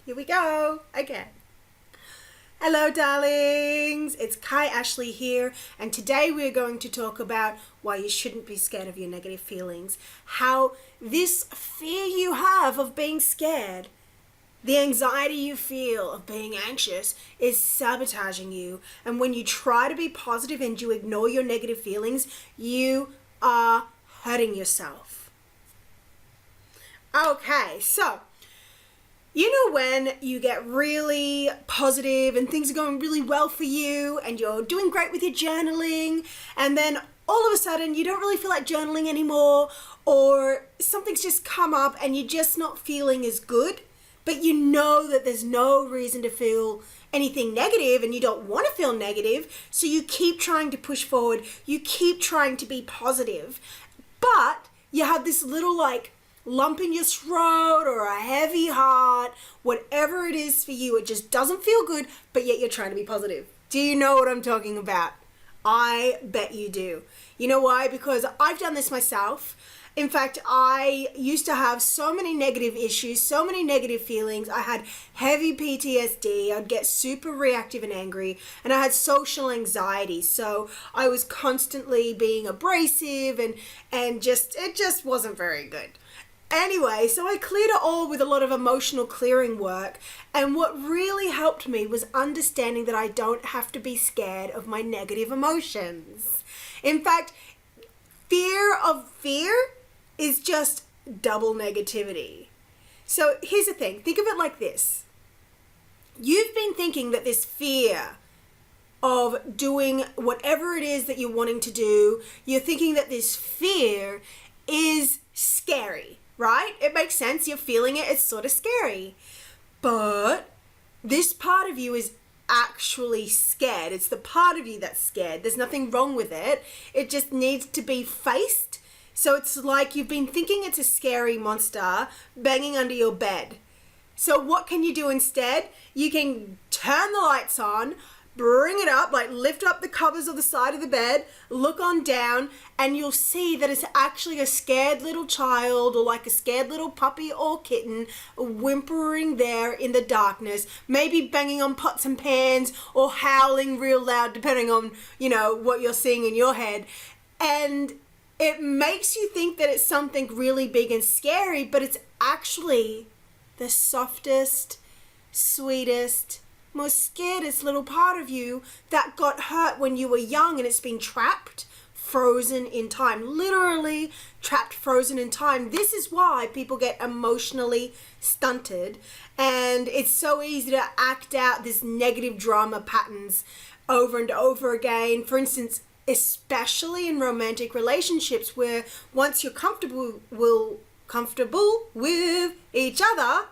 Here we go again. Hello darlings, it's Kai Ashley here, and today we're going to talk about why you shouldn't be scared of your negative feelings. How this fear you have of being scared, the anxiety you feel of being anxious is sabotaging you. And when you try to be positive and you ignore your negative feelings, you are hurting yourself. Okay, so you know when you get really positive and things are going really well for you and you're doing great with your journaling, and then all of a sudden you don't really feel like journaling anymore, or something's just come up and you're just not feeling as good, but you know that there's no reason to feel anything negative and you don't want to feel negative, so you keep trying to push forward, you keep trying to be positive, but you have this little lump in your throat or a heavy heart, whatever it is for you, it just doesn't feel good, but yet you're trying to be positive. Do you know what I'm talking about? I bet you do. You know why? Because I've done this myself. In fact, I used to have so many negative issues, so many negative feelings. I had heavy PTSD. I'd get super reactive and angry, and I had social anxiety. So I was constantly being abrasive and it just wasn't very good. Anyway, so I cleared it all with a lot of emotional clearing work, and what really helped me was understanding that I don't have to be scared of my negative emotions. In fact, fear of fear is just double negativity. So here's the thing, think of it like this. You've been thinking that this fear of doing whatever it is that you're wanting to do, you're thinking that this fear is scary. Right? It makes sense. You're feeling it. It's sort of scary. But this part of you is actually scared. It's the part of you that's scared. There's nothing wrong with it. It just needs to be faced. So it's like you've been thinking it's a scary monster banging under your bed. So what can you do instead? You can turn the lights on, bring it up, lift up the covers of the side of the bed, look on down, and you'll see that it's actually a scared little child or a scared little puppy or kitten whimpering there in the darkness, maybe banging on pots and pans or howling real loud depending on, what you're seeing in your head. And it makes you think that it's something really big and scary, but it's actually the softest, sweetest, most scaredest little part of you that got hurt when you were young, and it's been trapped, frozen in time, literally trapped, frozen in time. This is why people get emotionally stunted, and it's so easy to act out this negative drama patterns over and over again. For instance, especially in romantic relationships where once you're comfortable with each other,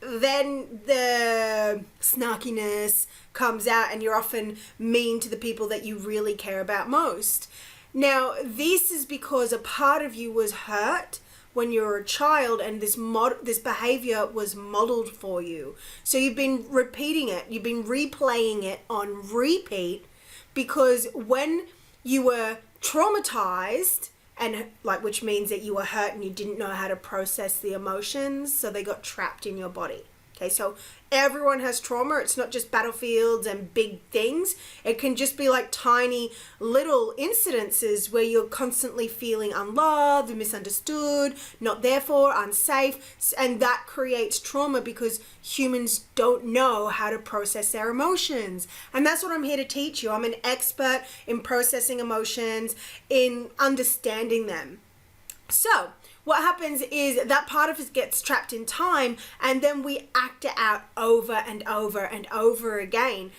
then the snarkiness comes out and you're often mean to the people that you really care about most. Now, this is because a part of you was hurt when you were a child, and this behavior was modeled for you. So you've been repeating it, you've been replaying it on repeat, because when you were traumatized, and which means that you were hurt and you didn't know how to process the emotions, so they got trapped in your body. Okay, so everyone has trauma. It's not just battlefields and big things. It can just be tiny little incidences where you're constantly feeling unloved, misunderstood, not there for, unsafe, and that creates trauma because humans don't know how to process their emotions. And that's what I'm here to teach you. I'm an expert in processing emotions, in understanding them. So what happens is that part of us gets trapped in time, and then we act it out over and over and over again.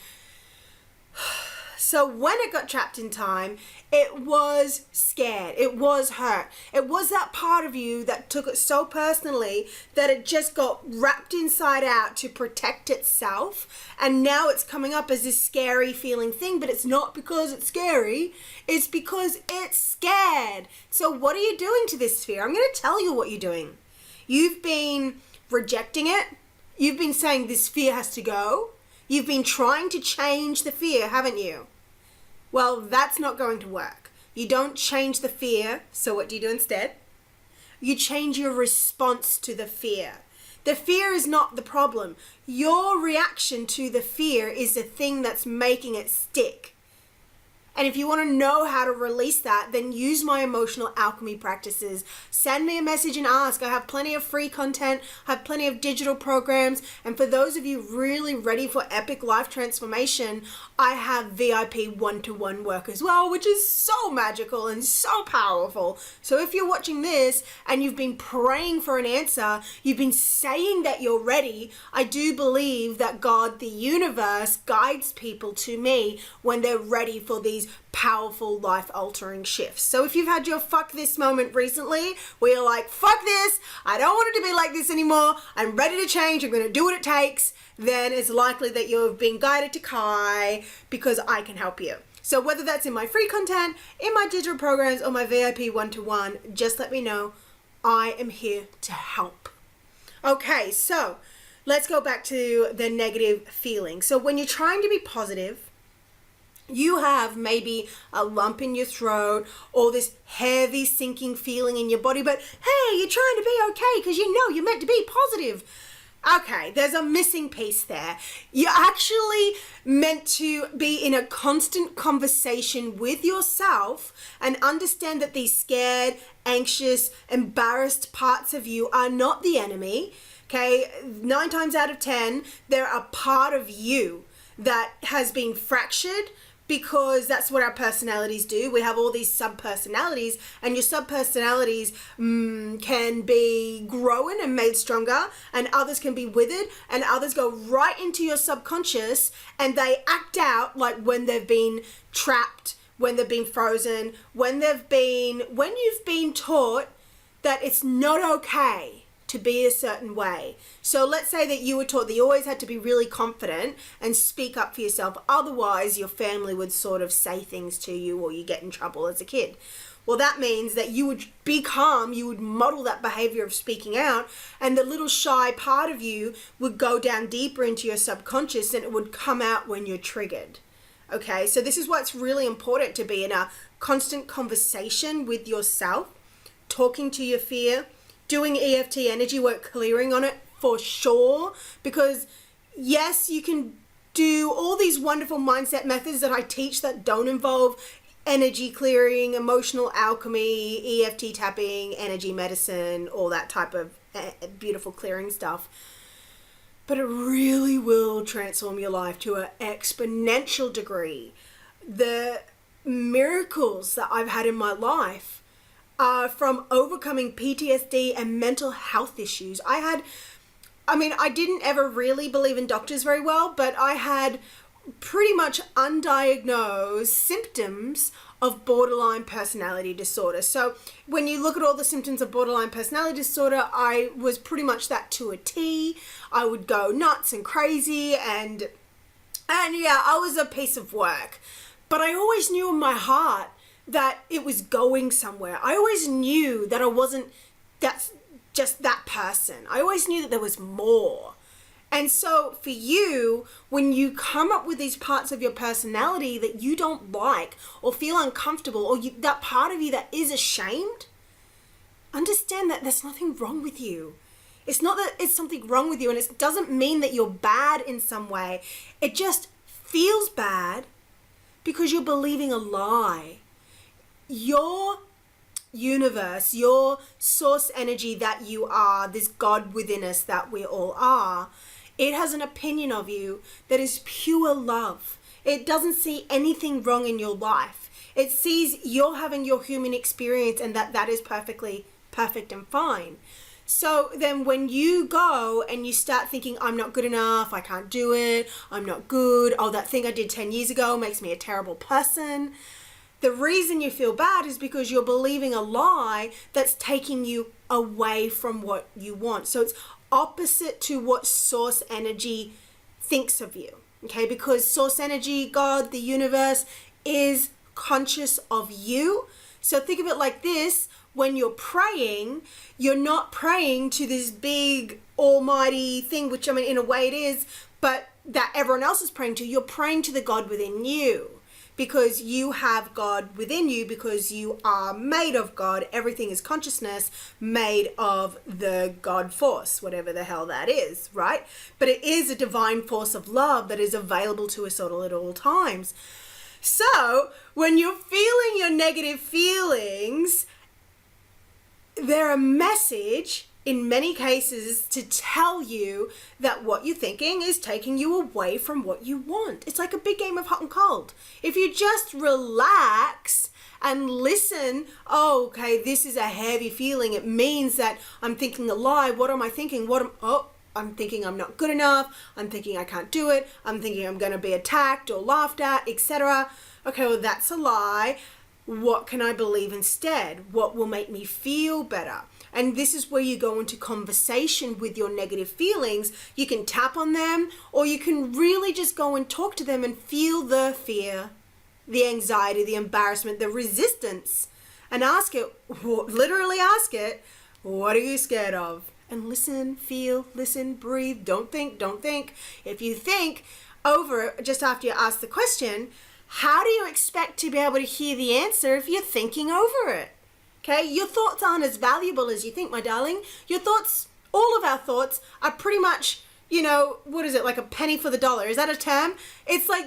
So when it got trapped in time, it was scared, it was hurt. It was that part of you that took it so personally that it just got wrapped inside out to protect itself. And now it's coming up as this scary feeling thing, but it's not because it's scary, it's because it's scared. So what are you doing to this fear? I'm going to tell you what you're doing. You've been rejecting it. You've been saying this fear has to go. You've been trying to change the fear, haven't you? Well, that's not going to work. You don't change the fear, so what do you do instead? You change your response to the fear. The fear is not the problem. Your reaction to the fear is the thing that's making it stick. And if you want to know how to release that, then use my emotional alchemy practices. Send me a message and ask. I have plenty of free content. I have plenty of digital programs. And for those of you really ready for epic life transformation, I have VIP one-to-one work as well, which is so magical and so powerful. So if you're watching this and you've been praying for an answer, you've been saying that you're ready, I do believe that God, the universe, guides people to me when they're ready for these powerful life-altering shifts. So if you've had your fuck this moment recently, where you're like, fuck this, I don't want it to be like this anymore, I'm ready to change, I'm going to do what it takes, then it's likely that you've been guided to Kai, because I can help you. So whether that's in my free content, in my digital programs, or my VIP one-to-one, just let me know. I am here to help. Okay, so let's go back to the negative feeling. So when you're trying to be positive, you have maybe a lump in your throat or this heavy sinking feeling in your body, but hey, you're trying to be okay because you know you're meant to be positive. Okay, there's a missing piece there. You're actually meant to be in a constant conversation with yourself and understand that these scared, anxious, embarrassed parts of you are not the enemy. Okay, 9 times out of 10, they're a part of you that has been fractured, because that's what our personalities do. We have all these sub-personalities, and your sub-personalities can be grown and made stronger, and others can be withered, and others go right into your subconscious, and they act out like when they've been trapped, when they've been frozen, when you've been taught that it's not okay to be a certain way. So let's say that you were taught that you always had to be really confident and speak up for yourself. Otherwise, your family would sort of say things to you, or you get in trouble as a kid. Well, that means that you would be calm, you would model that behavior of speaking out, and the little shy part of you would go down deeper into your subconscious, and it would come out when you're triggered. Okay, so this is why it's really important to be in a constant conversation with yourself, talking to your fear, doing EFT energy work, clearing on it for sure, because yes, you can do all these wonderful mindset methods that I teach that don't involve energy clearing, emotional alchemy, EFT tapping, energy medicine, all that type of beautiful clearing stuff. But it really will transform your life to an exponential degree. The miracles that I've had in my life from overcoming PTSD and mental health issues. I didn't ever really believe in doctors very well, but I had pretty much undiagnosed symptoms of borderline personality disorder. So when you look at all the symptoms of borderline personality disorder, I was pretty much that to a T. I would go nuts and crazy, and yeah, I was a piece of work. But I always knew in my heart that it was going somewhere. I always knew that I wasn't just that person. I always knew that there was more. And so for you, when you come up with these parts of your personality that you don't like or feel uncomfortable, or that part of you that is ashamed, understand that there's nothing wrong with you. It's not that it's something wrong with you, and it doesn't mean that you're bad in some way. It just feels bad because you're believing a lie. Your universe, your source energy that you are, this God within us that we all are, it has an opinion of you that is pure love. It doesn't see anything wrong in your life. It sees you're having your human experience, and that is perfectly perfect and fine. So then when you go and you start thinking, I'm not good enough, I can't do it, I'm not good, oh, that thing I did 10 years ago makes me a terrible person, the reason you feel bad is because you're believing a lie that's taking you away from what you want. So it's opposite to what source energy thinks of you, okay? Because source energy, God, the universe, is conscious of you. So think of it like this: when you're praying, you're not praying to this big almighty thing, which in a way it is, but that everyone else is praying to. You're praying to the God within you. because you have God within you, because you are made of God. Everything is consciousness made of the God force, whatever the hell that is, right? But it is a divine force of love that is available to us all at all times. So when you're feeling your negative feelings, they're a message in many cases to tell you that what you're thinking is taking you away from what you want. It's like a big game of hot and cold. If you just relax and listen, oh, okay, this is a heavy feeling. It means that I'm thinking a lie. What am I thinking? I'm thinking I'm not good enough. I'm thinking I can't do it. I'm thinking I'm going to be attacked or laughed at, etc. Okay, well, that's a lie. What can I believe instead? What will make me feel better? And this is where you go into conversation with your negative feelings. You can tap on them, or you can really just go and talk to them and feel the fear, the anxiety, the embarrassment, the resistance, and ask it, literally ask it, what are you scared of? And listen, feel, listen, breathe, don't think. If you think over it just after you ask the question, how do you expect to be able to hear the answer if you're thinking over it? Okay, your thoughts aren't as valuable as you think, my darling. Your thoughts, all of our thoughts are pretty much, what is it, like a penny for the dollar? Is that a term? It's like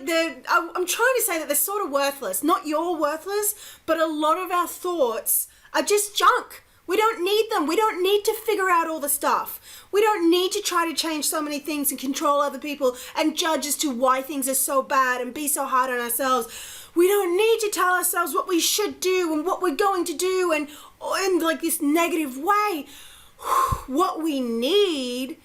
I'm trying to say that they're sort of worthless. Not you're worthless, but a lot of our thoughts are just junk. We don't need them. We don't need to figure out all the stuff. We don't need to try to change so many things and control other people and judge as to why things are so bad and be so hard on ourselves. We don't need to tell ourselves what we should do and what we're going to do and in like this negative way. What we need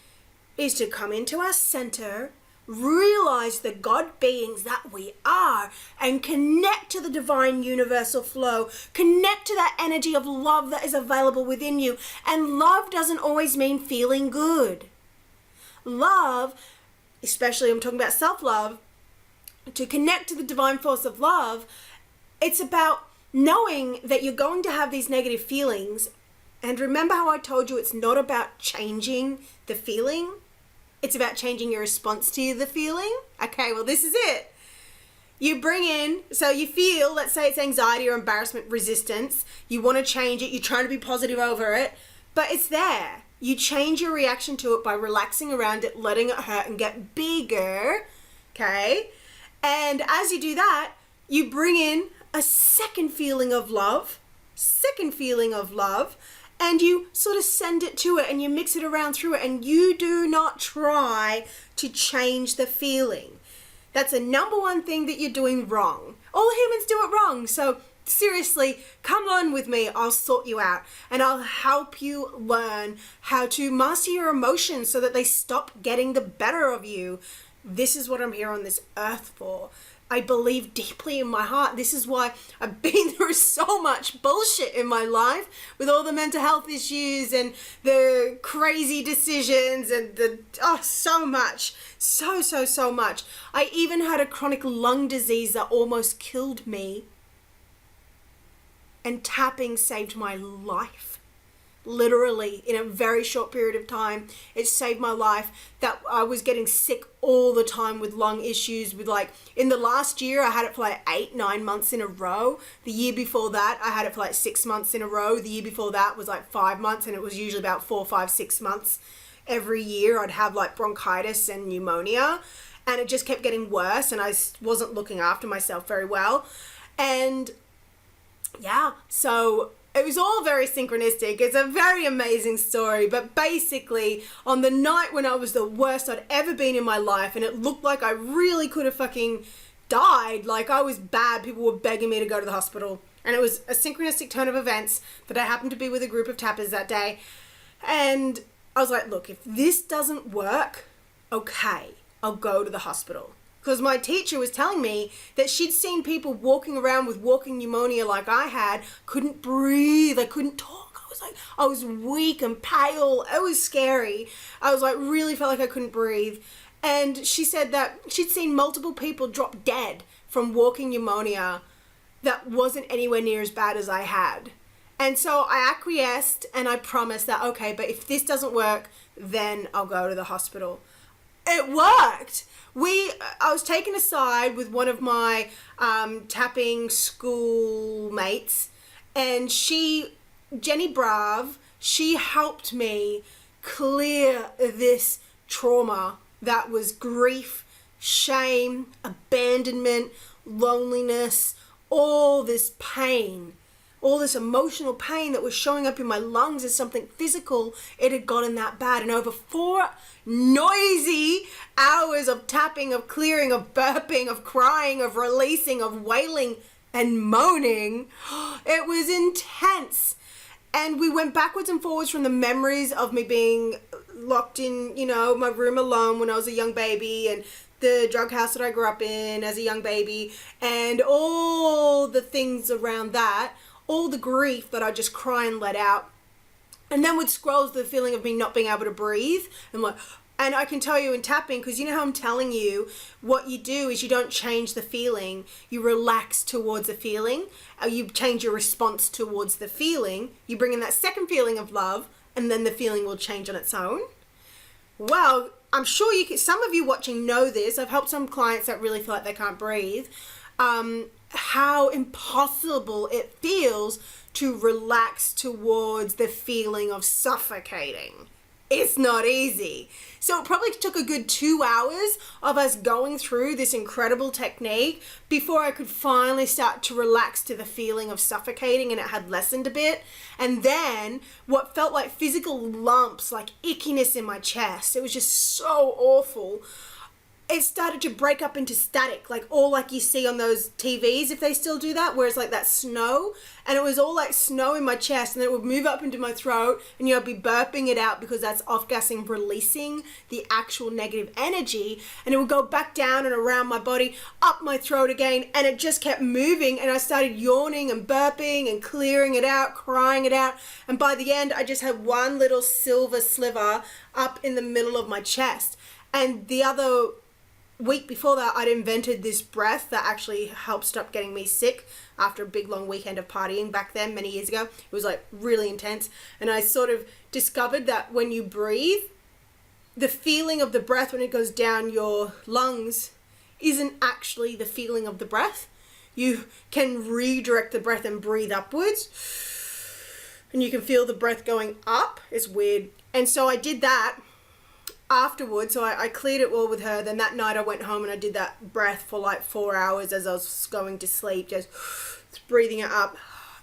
is to come into our center, realize the God beings that we are, and connect to the divine universal flow, connect to that energy of love that is available within you. And love doesn't always mean feeling good. Love, especially I'm talking about self-love, to connect to the divine force of love, it's about knowing that you're going to have these negative feelings. And remember how I told you it's not about changing the feeling? It's about changing your response to the feeling. Okay, well, this is it. You bring in, so you feel, let's say it's anxiety or embarrassment, resistance. You want to change it. You're trying to be positive over it, but it's there. You change your reaction to it by relaxing around it, letting it hurt and get bigger. Okay? And as you do that, you bring in a second feeling of love, and you sort of send it to it and you mix it around through it, and you do not try to change the feeling. That's the number one thing that you're doing wrong. All humans do it wrong. So seriously, come on with me. I'll sort you out and I'll help you learn how to master your emotions so that they stop getting the better of you. This is what I'm here on this earth for. I believe deeply in my heart. This is why I've been through so much bullshit in my life with all the mental health issues and the crazy decisions and so much. So much. I even had a chronic lung disease that almost killed me. And tapping saved my life. Literally, in a very short period of time, it saved my life. That I was getting sick all the time with lung issues. In the last year, I had it for 8-9 months in a row. The year before that, I had it for 6 months in a row. The year before that was 5 months, and it was usually about 4, 5, 6 months. Every year, I'd have bronchitis and pneumonia, and it just kept getting worse, and I wasn't looking after myself very well. And yeah, so it was all very synchronistic. It's a very amazing story. But basically, on the night when I was the worst I'd ever been in my life, and it looked like I really could have fucking died, I was bad, people were begging me to go to the hospital. And it was a synchronistic turn of events that I happened to be with a group of tappers that day. And I was like, look, if this doesn't work, okay, I'll go to the hospital. Because my teacher was telling me that she'd seen people walking around with walking pneumonia like I had, couldn't breathe, I couldn't talk. I was weak and pale. It was scary. I was really felt like I couldn't breathe. And she said that she'd seen multiple people drop dead from walking pneumonia that wasn't anywhere near as bad as I had. And so I acquiesced and I promised that, okay, but if this doesn't work, then I'll go to the hospital. It worked. I was taken aside with one of my tapping school mates, and Jenny Brav, she helped me clear this trauma that was grief, shame, abandonment, loneliness, all this pain, all this emotional pain that was showing up in my lungs as something physical. It had gotten that bad. And over 4 noisy hours of tapping, of clearing, of burping, of crying, of releasing, of wailing and moaning, it was intense. And we went backwards and forwards from the memories of me being locked in, my room alone when I was a young baby, and the drug house that I grew up in as a young baby, and all the things around that, all the grief that I just cry and let out. And then would scroll to the feeling of me not being able to breathe. And I can tell you in tapping, because you know how I'm telling you, what you do is you don't change the feeling, you relax towards the feeling, you change your response towards the feeling, you bring in that second feeling of love, and then the feeling will change on its own. Well, I'm sure some of you watching know this. I've helped some clients that really feel like they can't breathe. How impossible it feels to relax towards the feeling of suffocating. It's not easy. So it probably took a good 2 hours of us going through this incredible technique before I could finally start to relax to the feeling of suffocating, and it had lessened a bit. And then what felt like physical lumps, like ickiness in my chest, it was just so awful. It started to break up into static, like you see on those TVs, if they still do that, where it's like that snow, and it was all like snow in my chest, and then it would move up into my throat, and I'd be burping it out because that's off-gassing, releasing the actual negative energy, and it would go back down and around my body, up my throat again, and it just kept moving, and I started yawning and burping and clearing it out, crying it out, and by the end, I just had one little silver sliver up in the middle of my chest. And the other week before that, I'd invented this breath that actually helped stop getting me sick after a big long weekend of partying back then, many years ago. It was like really intense. And I sort of discovered that when you breathe, the feeling of the breath when it goes down your lungs isn't actually the feeling of the breath. You can redirect the breath and breathe upwards, and you can feel the breath going up. It's weird. And so I did that afterwards, so I cleared it all with her. Then that night I went home and I did that breath for like 4 hours as I was going to sleep, just breathing it up,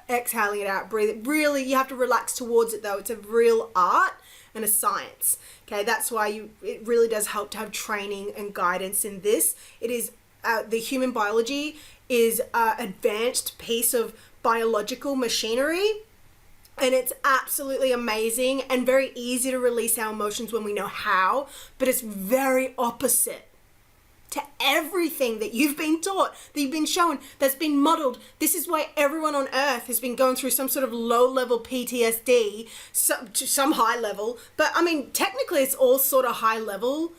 exhaling it out, breathe it. Really, you have to relax towards it though. It's a real art and a science. Okay, that's why it really does help to have training and guidance in this. It is the human biology is an advanced piece of biological machinery. And it's absolutely amazing and very easy to release our emotions when we know how, but it's very opposite to everything that you've been taught, that you've been shown, that's been modeled. This is why everyone on earth has been going through some sort of low-level PTSD, some high level, but I mean, technically it's all sort of high level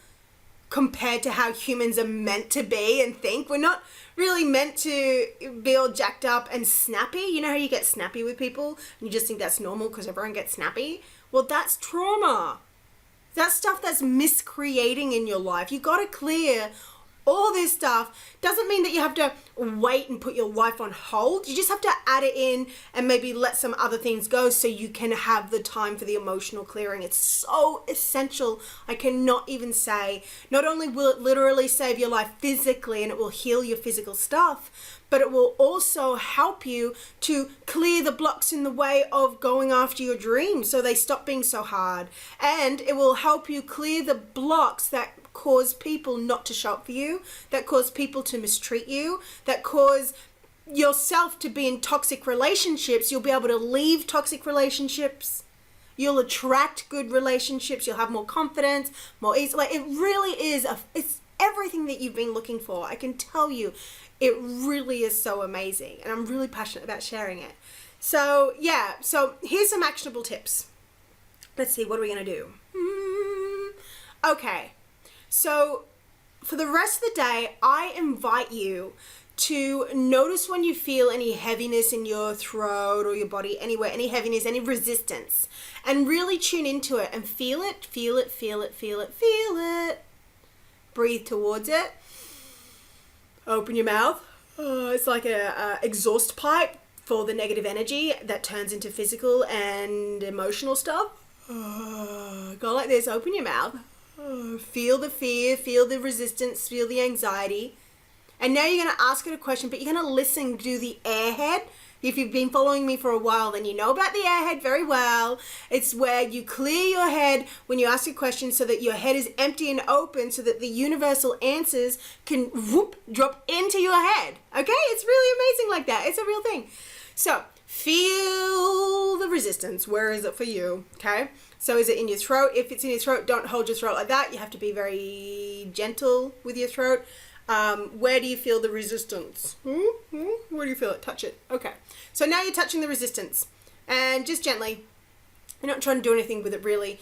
compared to how humans are meant to be and think. We're not really meant to be all jacked up and snappy. You know how you get snappy with people and you just think that's normal because everyone gets snappy? Well, that's trauma. That's stuff that's miscreating in your life. You got to clear all this stuff. Doesn't mean that you have to wait and put your life on hold. You just have to add it in and maybe let some other things go so you can have the time for the emotional clearing. It's so essential. I cannot even say, not only will it literally save your life physically and it will heal your physical stuff, but it will also help you to clear the blocks in the way of going after your dreams so they stop being so hard. And it will help you clear the blocks that cause people not to shop for you, that cause people to mistreat you, that cause yourself to be in toxic relationships. You'll be able to leave toxic relationships. You'll attract good relationships. You'll have more confidence, more ease. Like it really is, it's everything that you've been looking for. I can tell you, it really is so amazing. And I'm really passionate about sharing it. So yeah, so here's some actionable tips. Let's see, what are we going to do? Okay. So for the rest of the day, I invite you to notice when you feel any heaviness in your throat or your body, anywhere, any heaviness, any resistance, and really tune into it and feel it, feel it, feel it, feel it, feel it. Breathe towards it. Open your mouth. It's like a exhaust pipe for the negative energy that turns into physical and emotional stuff. Go like this. Open your mouth. Feel the fear, feel the resistance, feel the anxiety. And now you're going to ask it a question, but you're going to listen, do the airhead. If you've been following me for a while, then you know about the airhead very well. It's where you clear your head when you ask a question so that your head is empty and open so that the universal answers can whoop, drop into your head. Okay? It's really amazing like that. It's a real thing. So, feel the resistance. Where is it for you? Okay? So is it in your throat? If it's in your throat, don't hold your throat like that. You have to be very gentle with your throat. Where do you feel the resistance? Where do you feel it? Touch it. Okay. So now you're touching the resistance. And just gently. You're not trying to do anything with it really.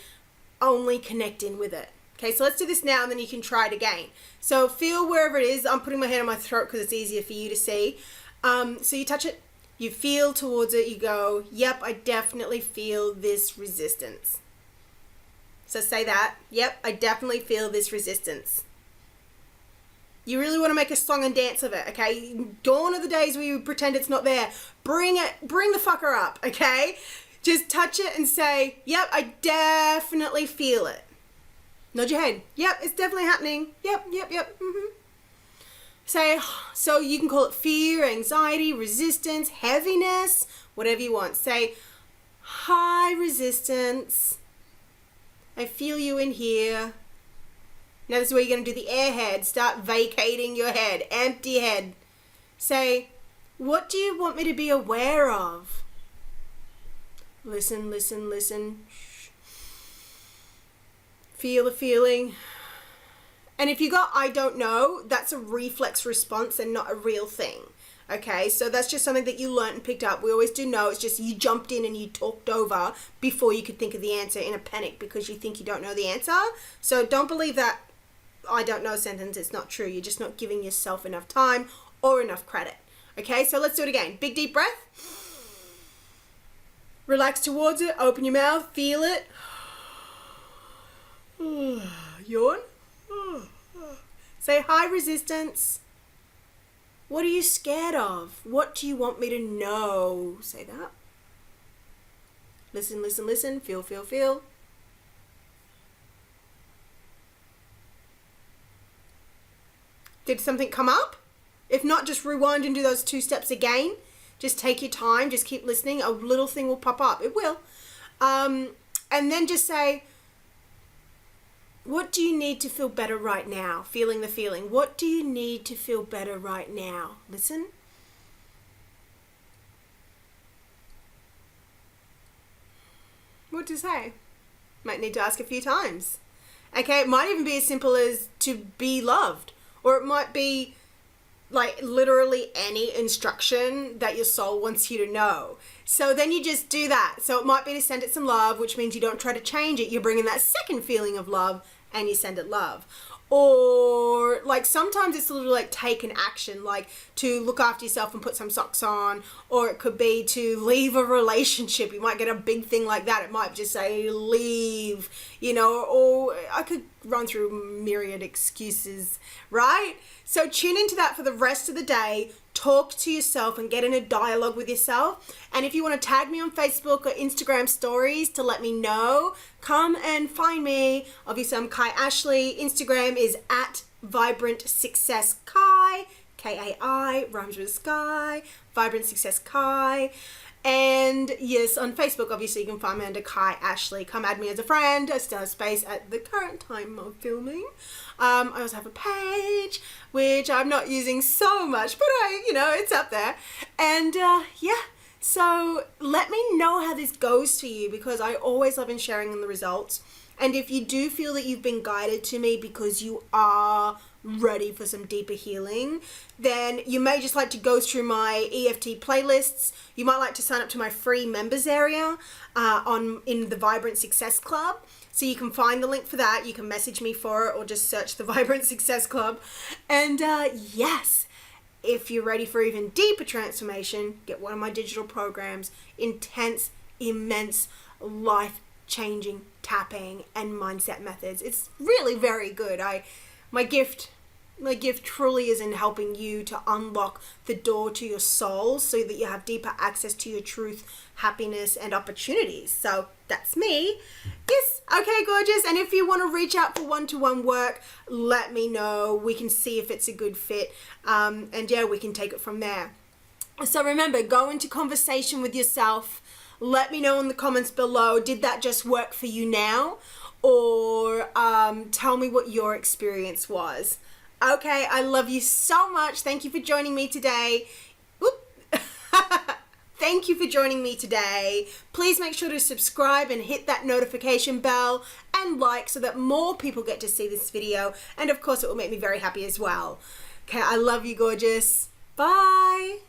Only connect in with it. Okay, so let's do this now and then you can try it again. So feel wherever it is. I'm putting my hand on my throat because it's easier for you to see. So you touch it. You feel towards it. You go, yep, I definitely feel this resistance. So say that. Yep, I definitely feel this resistance. You really want to make a song and dance of it, okay? Gone are the days where you pretend it's not there. Bring the fucker up, okay? Just touch it and say, yep, I definitely feel it. Nod your head. Yep, it's definitely happening. Yep. Say, so you can call it fear, anxiety, resistance, heaviness, whatever you want. Say, hi, resistance. I feel you in here. Now this is where you're going to do the airhead. Start vacating your head. Empty head. Say, what do you want me to be aware of? Listen. Shh. Feel the feeling. And if you got I don't know, that's a reflex response and not a real thing. Okay, so that's just something that you learnt and picked up. We always do know. It's just you jumped in and you talked over before you could think of the answer in a panic because you think you don't know the answer. So don't believe that I don't know sentence. It's not true. You're just not giving yourself enough time or enough credit. Okay, so let's do it again. Big deep breath. Relax towards it. Open your mouth. Feel it. Yawn. Say hi, resistance. What are you scared of? What do you want me to know? Say that. Listen. Feel. Did something come up? If not, just rewind and do those 2 steps again. Just take your time. Just keep listening. A little thing will pop up. It will. And then just say, what do you need to feel better right now? Feeling the feeling. What do you need to feel better right now? Listen. What to say? Might need to ask a few times. Okay, it might even be as simple as to be loved. Or it might be like literally any instruction that your soul wants you to know. So then you just do that. So it might be to send it some love, which means you don't try to change it. You're bringing that second feeling of love and you send it love. Or like sometimes it's a little like take an action, like to look after yourself and put some socks on. Or it could be to leave a relationship. You might get a big thing like that. It might just say leave, you know, or I could run through myriad excuses, right? So tune into that for the rest of the day. Talk to yourself and get in a dialogue with yourself. And if you want to tag me on Facebook or Instagram stories to let me know, come and find me. Obviously, I'm Kai Ashley. Instagram is at Vibrant Success Kai. Kai, rhymes with sky. Vibrant Success Kai. And yes, on Facebook, obviously, you can find me under Kai Ashley. Come add me as a friend. I still have space at the current time of filming. I also have a page, which I'm not using so much, but it's up there. And so let me know how this goes for you because I always love in sharing the results. And if you do feel that you've been guided to me because you are ready for some deeper healing, then you may just like to go through my EFT playlists. You might like to sign up to my free members area in the Vibrant Success Club. So you can find the link for that. You can message me for it or just search the Vibrant Success Club. And yes, if you're ready for even deeper transformation, get one of my digital programs, intense, immense, life-changing tapping and mindset methods. It's really very good. My gift truly is in helping you to unlock the door to your soul so that you have deeper access to your truth, happiness, and opportunities. So that's me. Yes, okay, gorgeous. And if you want to reach out for one-to-one work, let me know. We can see if it's a good fit. And yeah, we can take it from there. So remember, go into conversation with yourself. Let me know in the comments below, did that just work for you now? Or tell me what your experience was. Okay, I love you so much. Thank you for joining me today. Thank you for joining me today. Please make sure to subscribe and hit that notification bell and like so that more people get to see this video. And of course, it will make me very happy as well. Okay, I love you, gorgeous. Bye.